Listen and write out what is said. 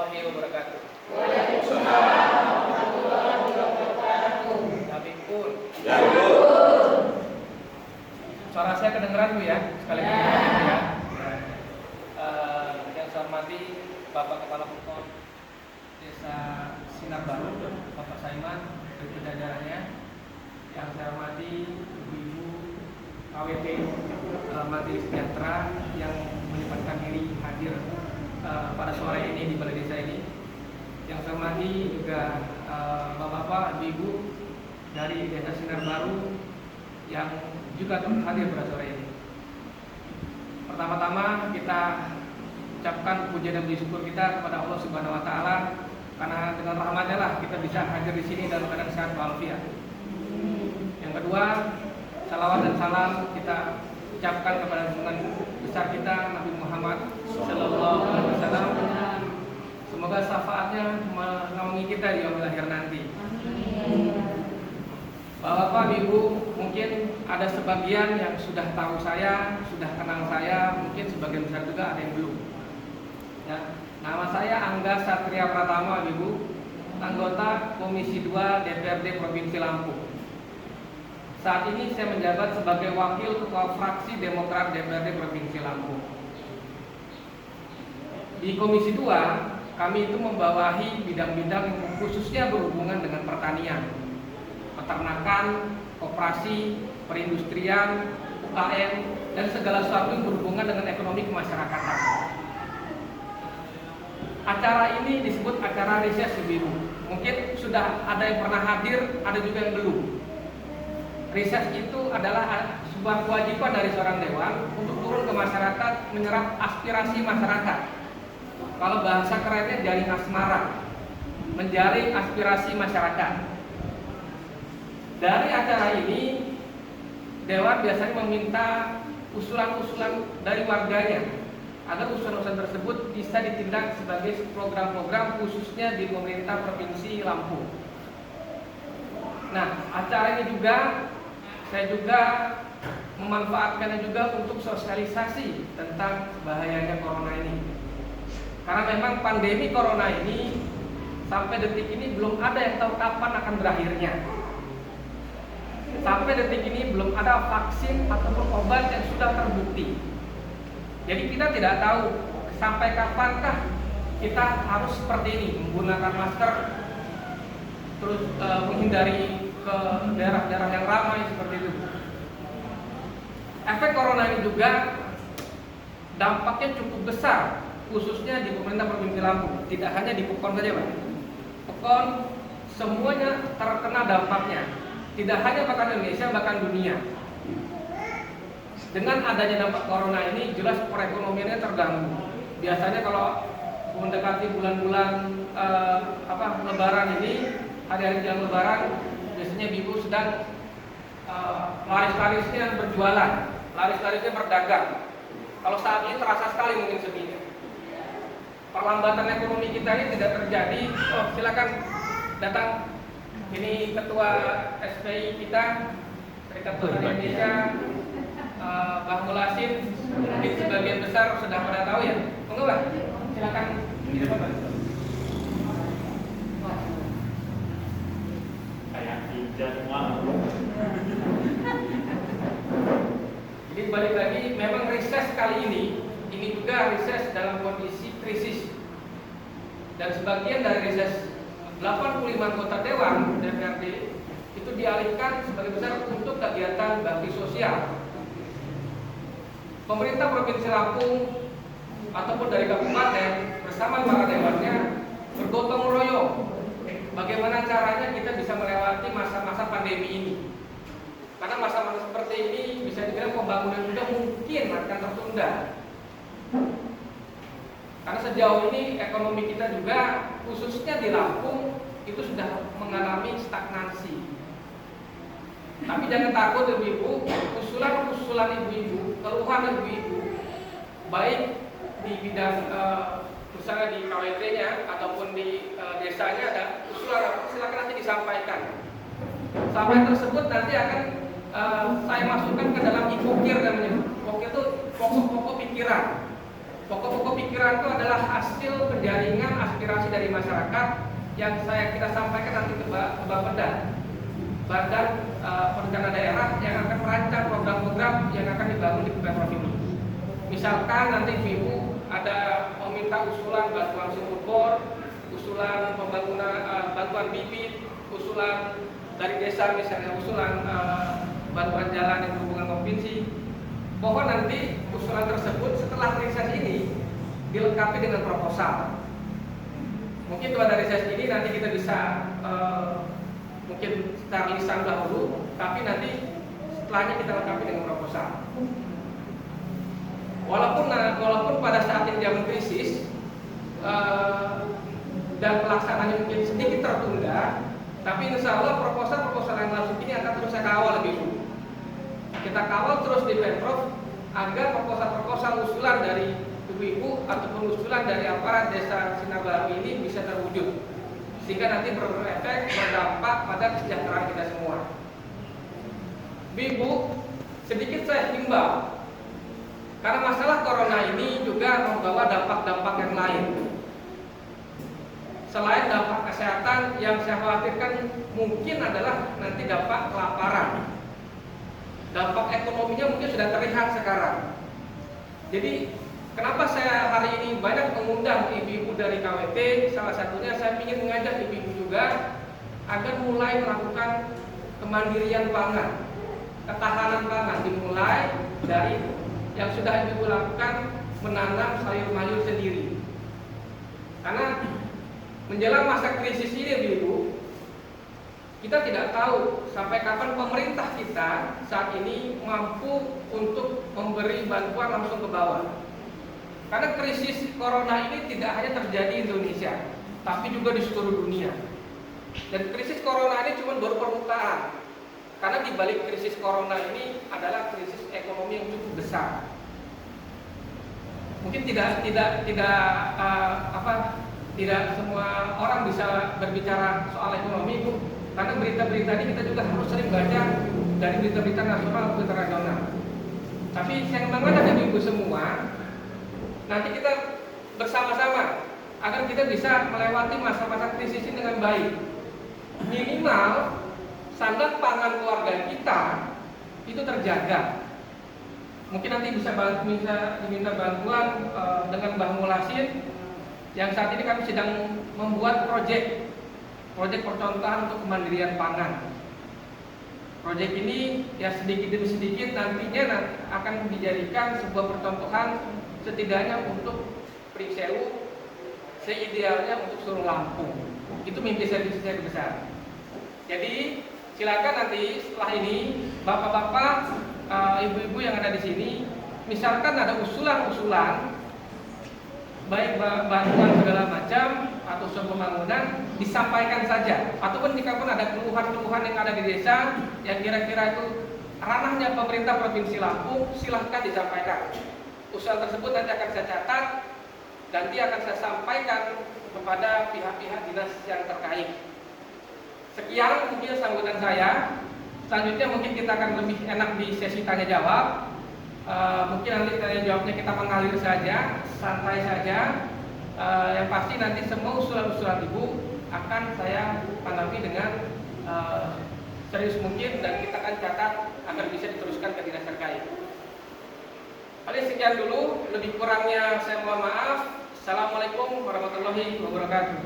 warahmatullahi wabarakatuh. Nabi pun. Suara saya kedengeran Bu ya? Sekali lagi ya. Yang saya hormati Bapak Kepala Pemkot Desa Sinar Baru, Bapak Saiman, dan jajarannya. Yang saya hormati Ibu-ibu KWP Majelis Sejahtera yang menyempatkan diri hadir pada sore ini di balai desa ini. Yang saya hormati juga bapak-bapak, ibu dari Desa Sinar Baru yang juga turut hadir pada sore ini. Pertama-tama kita ucapkan puja dan puji syukur kita kepada Allah Subhanahu Wa Taala karena dengan rahmatnya lah kita bisa hadir di sini dalam keadaan sehat walafiat. Yang kedua, salawat dan salam kita ucapkan kepada junjungan besar kita Nabi Muhammad Sallallahu Alaihi Wasallam. Semoga syafaatnya menaungi kita di yaumil akhir nanti. Bapak, Ibu, mungkin ada sebagian yang sudah tahu saya, sudah kenal saya, mungkin sebagian besar juga ada yang belum. Ya, nama saya Angga Satria Pratama, Ibu, anggota Komisi 2 DPRD Provinsi Lampung. Saat ini saya menjabat sebagai Wakil Ketua Fraksi Demokrat DPRD Provinsi Lampung. Di Komisi 2, kami itu membawahi bidang-bidang khususnya berhubungan dengan pertanian, peternakan, koperasi, perindustrian, UKM, dan segala sesuatu yang berhubungan dengan ekonomi kemasyarakatan. Acara ini disebut acara riset Ibu. Mungkin sudah ada yang pernah hadir, ada juga yang belum. Riset itu adalah sebuah kewajiban dari seorang dewan untuk turun ke masyarakat, menyerap aspirasi masyarakat. Kalau bahasa kerennya jaring asmara, menjaring aspirasi masyarakat. Dari acara ini, dewan biasanya meminta usulan-usulan dari warganya agar usulan-usulan tersebut bisa ditindak sebagai program-program khususnya di pemerintah Provinsi Lampung. Nah, acara ini juga saya juga memanfaatkannya juga untuk sosialisasi tentang bahayanya corona ini. Karena memang pandemi corona ini sampai detik ini belum ada yang tahu kapan akan berakhirnya. Sampai detik ini belum ada vaksin ataupun obat yang sudah terbukti. Jadi kita tidak tahu sampai kapankah kita harus seperti ini, menggunakan masker, terus menghindari ke daerah-daerah yang ramai seperti itu. Efek corona ini juga dampaknya cukup besar, khususnya di pemerintah Provinsi Lampung. Tidak hanya di Pekon saja, Pak. Pekon semuanya terkena dampaknya. Tidak hanya bahkan Indonesia, bahkan dunia. Dengan adanya dampak corona ini, jelas perekonomiannya terganggu. Biasanya kalau mendekati bulan-bulan Lebaran ini, hari-hari jelang Lebaran, biasanya ibu sedang laris-larisnya berjualan, laris-larisnya berdagang. Kalau saat ini terasa sekali mungkin sepinya. Perlambatan ekonomi kita ini tidak terjadi. Oh, silakan datang. Ini ketua SPI kita, Serikat Petani Indonesia, Bang Mulasin. Mungkin sebagian besar sudah pada tahu ya. Monggo Bang, silakan. Jadi balik lagi, memang riset kali ini juga riset dalam kondisi krisis. Dan sebagian dari riset 85 anggota dewan DPRD itu dialihkan sebagai besar untuk kegiatan bakti sosial. Pemerintah Provinsi Lampung ataupun dari kabupaten bersama para dewannya bergotong royong bagaimana caranya kita bisa melewati masa-masa pandemi ini. Karena masa-masa seperti ini bisa dibilang pembangunan juga mungkin akan tertunda. Karena sejauh ini ekonomi kita juga khususnya di Lampung itu sudah mengalami stagnasi. Tapi jangan takut ibu-ibu, usulan-usulan ibu-ibu, keluhan ibu-ibu, baik di bidang misalnya di KWT-nya ataupun di desanya ada usulan apa, silakan nanti disampaikan. Sampai tersebut nanti akan saya masukkan ke dalam IPOKIR namanya. IPOKIR itu pokok-pokok pikiran. Pokok-pokok pikiran itu adalah hasil penjaringan aspirasi aspirasi dari masyarakat yang kita sampaikan nanti ke Bapeda, Badan Perencanaan Daerah yang akan merancang program-program yang akan dibangun di Pemprov ini. Misalkan nanti Ibu ada meminta usulan bantuan sumur bor, usulan pembangunan bantuan bibit, usulan dari desa misalnya usulan bantuan jalan yang berhubungan provinsi. Mohon nanti usulan tersebut setelah reses ini dilengkapi dengan proposal. Mungkin pada reses ini nanti kita bisa mungkin secara lisan dahulu, tapi nanti setelahnya kita lengkapi dengan proposal. Walaupun pada saat ini zaman krisis dan pelaksanaannya mungkin sedikit tertunda, tapi insya Allah proposal yang masuk ini akan terus saya kawal lebih dulu. Kita kawal terus di Pemprov agar proposal usulan dari ibu-ibu ataupun usulan dari aparat desa Sinar Baru ini bisa terwujud, sehingga nanti berefek berdampak pada kesejahteraan kita semua. Ibu, sedikit saya himbau, karena masalah corona ini juga membawa dampak-dampak yang lain. Selain dampak kesehatan, yang saya khawatirkan mungkin adalah nanti dampak kelaparan. Dampak ekonominya mungkin sudah terlihat sekarang. Jadi kenapa saya hari ini banyak mengundang ibu-ibu dari KWT? Salah satunya saya ingin mengajak ibu-ibu juga agar mulai melakukan kemandirian pangan, ketahanan pangan, dimulai dari yang sudah ibu lakukan, menanam sayur mayur sendiri. Karena menjelang masa krisis ini ibu, kita tidak tahu sampai kapan pemerintah kita saat ini mampu untuk memberi bantuan langsung ke bawah. Karena krisis corona ini tidak hanya terjadi di Indonesia, tapi juga di seluruh dunia. Dan krisis corona ini cuma baru permukaan. Karena di balik krisis corona ini adalah krisis ekonomi yang cukup besar. Mungkin tidak semua orang bisa berbicara soal ekonomi, Bu. Karena berita-berita ini kita juga harus sering baca dari berita-berita nasional maupun internasional. Tapi saya mengajak ibu semua, nanti kita bersama-sama agar kita bisa melewati masa-masa krisis ini dengan baik. Minimal sandang pangan keluarga kita itu terjaga. Mungkin nanti bisa diminta bantuan dengan Mbah Mulasin, yang saat ini kami sedang membuat proyek percontohan untuk kemandirian pangan. Proyek ini ya sedikit demi sedikit nantinya akan dijadikan sebuah percontohan setidaknya untuk Pringsewu, seidealnya untuk seluruh Lampung. Itu mimpi saya besar. Jadi silakan nanti setelah ini bapak-bapak, ibu-ibu yang ada di sini, misalkan ada usulan-usulan baik bantuan segala macam atau usul pembangunan, disampaikan saja. Ataupun jika pun ada keluhan-keluhan yang ada di desa yang kira-kira itu ranahnya pemerintah Provinsi Lampung, silahkan disampaikan. Usulan tersebut nanti akan saya catat, nanti akan saya sampaikan kepada pihak-pihak dinas yang terkait. Sekian mungkin sambutan saya. Selanjutnya mungkin kita akan lebih enak di sesi tanya jawab. Mungkin nanti tanya jawabnya kita mengalir saja, santai saja. Yang pasti nanti semua usulan-usulan ibu akan saya tanggapi dengan serius mungkin, dan kita akan catat agar bisa diteruskan ke dinas terkait. Paling sekian dulu, lebih kurangnya saya mohon maaf. Assalamualaikum warahmatullahi wabarakatuh.